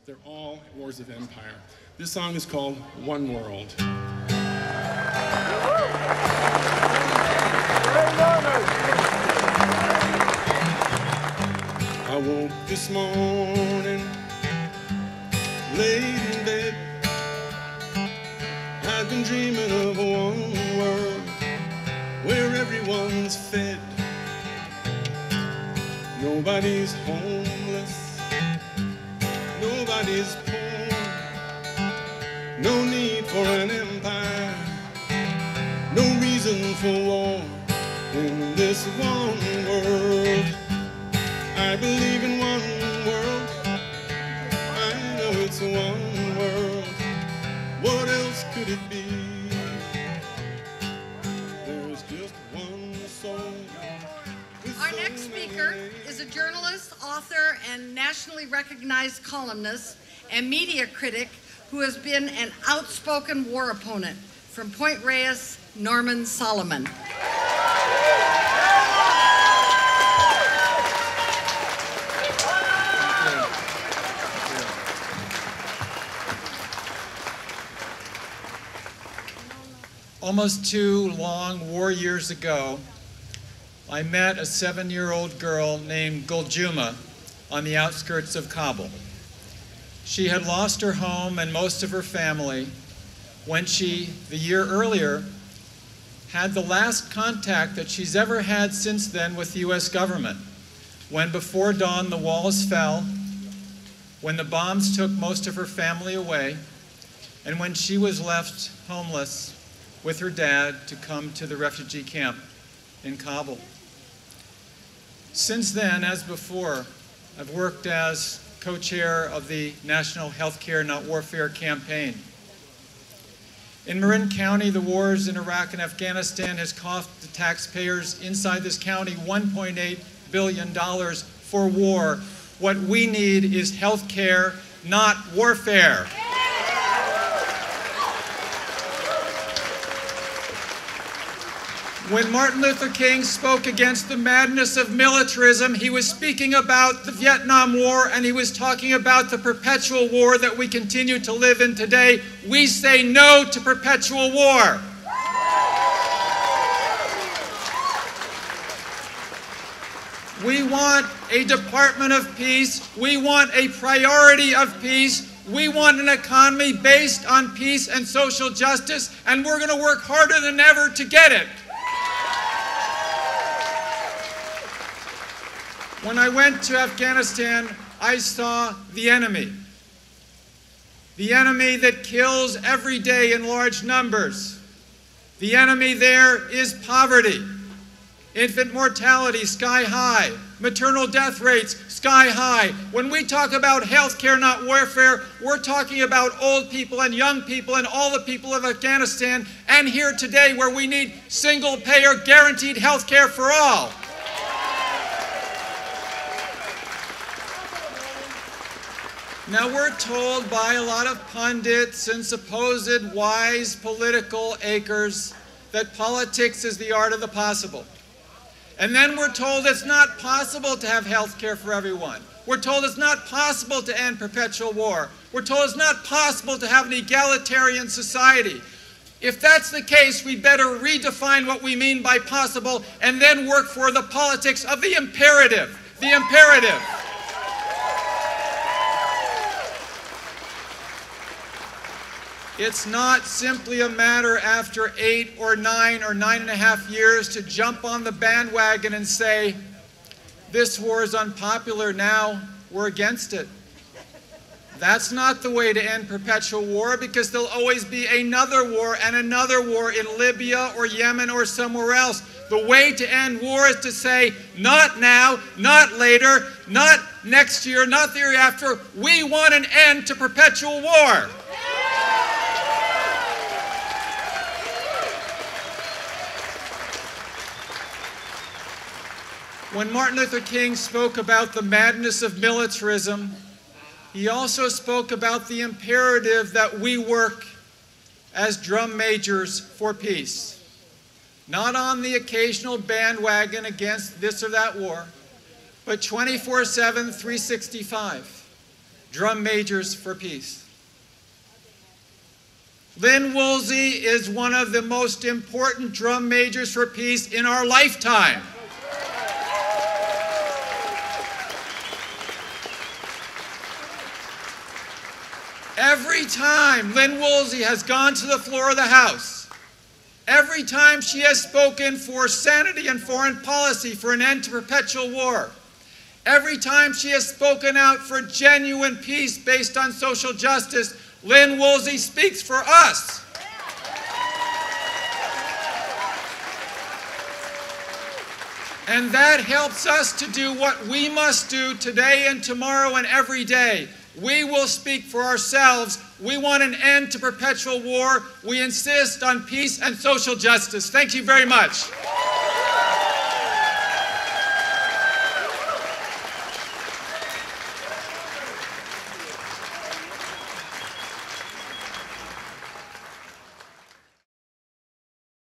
They're all wars of empire. This song is called One World. I woke this morning late in bed. I've been dreaming of one world where everyone's fed. Nobody's homeless, nobody's poor, no need for an empire, no reason for war in this one world. I believe in one world, I know it's one world. What else could it be? There's just one soul. Our next speaker is a journalist, author, and nationally recognized columnist and media critic who has been an outspoken war opponent. From Point Reyes, Norman Solomon. Almost 2 long war years ago, I met a 7-year-old girl named Guljuma on the outskirts of Kabul. She had lost her home and most of her family when she, the year earlier, had the last contact that she's ever had since then with the U.S. government, when before dawn the walls fell, when the bombs took most of her family away, and when she was left homeless with her dad to come to the refugee camp in Kabul. Since then, as before, I've worked as co-chair of the National Healthcare Not Warfare campaign. In Marin County, the wars in Iraq and Afghanistan has cost the taxpayers inside this county $1.8 billion for war. What we need is healthcare, not warfare. When Martin Luther King spoke against the madness of militarism, he was speaking about the Vietnam War, and he was talking about the perpetual war that we continue to live in today. We say no to perpetual war. We want a Department of Peace. We want a priority of peace. We want an economy based on peace and social justice, and we're going to work harder than ever to get it. When I went to Afghanistan, I saw the enemy. The enemy that kills every day in large numbers. The enemy there is poverty. Infant mortality sky high. Maternal death rates sky high. When we talk about healthcare, not warfare, we're talking about old people and young people and all the people of Afghanistan and here today where we need single-payer guaranteed healthcare for all. Now, we're told by a lot of pundits and supposed wise political acres that politics is the art of the possible. And then we're told it's not possible to have health care for everyone. We're told it's not possible to end perpetual war. We're told it's not possible to have an egalitarian society. If that's the case, we better redefine what we mean by possible and then work for the politics of the imperative. The imperative. It's not simply a matter after 8 or 9 or 9.5 years to jump on the bandwagon and say, this war is unpopular, now we're against it. That's not the way to end perpetual war, because there'll always be another war and another war in Libya or Yemen or somewhere else. The way to end war is to say, not now, not later, not next year, not the year after. We want an end to perpetual war. When Martin Luther King spoke about the madness of militarism, he also spoke about the imperative that we work as drum majors for peace. Not on the occasional bandwagon against this or that war, but 24/7, 365. drum majors for peace. Lynn Woolsey is one of the most important drum majors for peace in our lifetime. Every time Lynn Woolsey has gone to the floor of the House, every time she has spoken for sanity and foreign policy, for an end to perpetual war, every time she has spoken out for genuine peace based on social justice, Lynn Woolsey speaks for us. And that helps us to do what we must do today and tomorrow and every day. We will speak for ourselves. We want an end to perpetual war. We insist on peace and social justice. Thank you very much.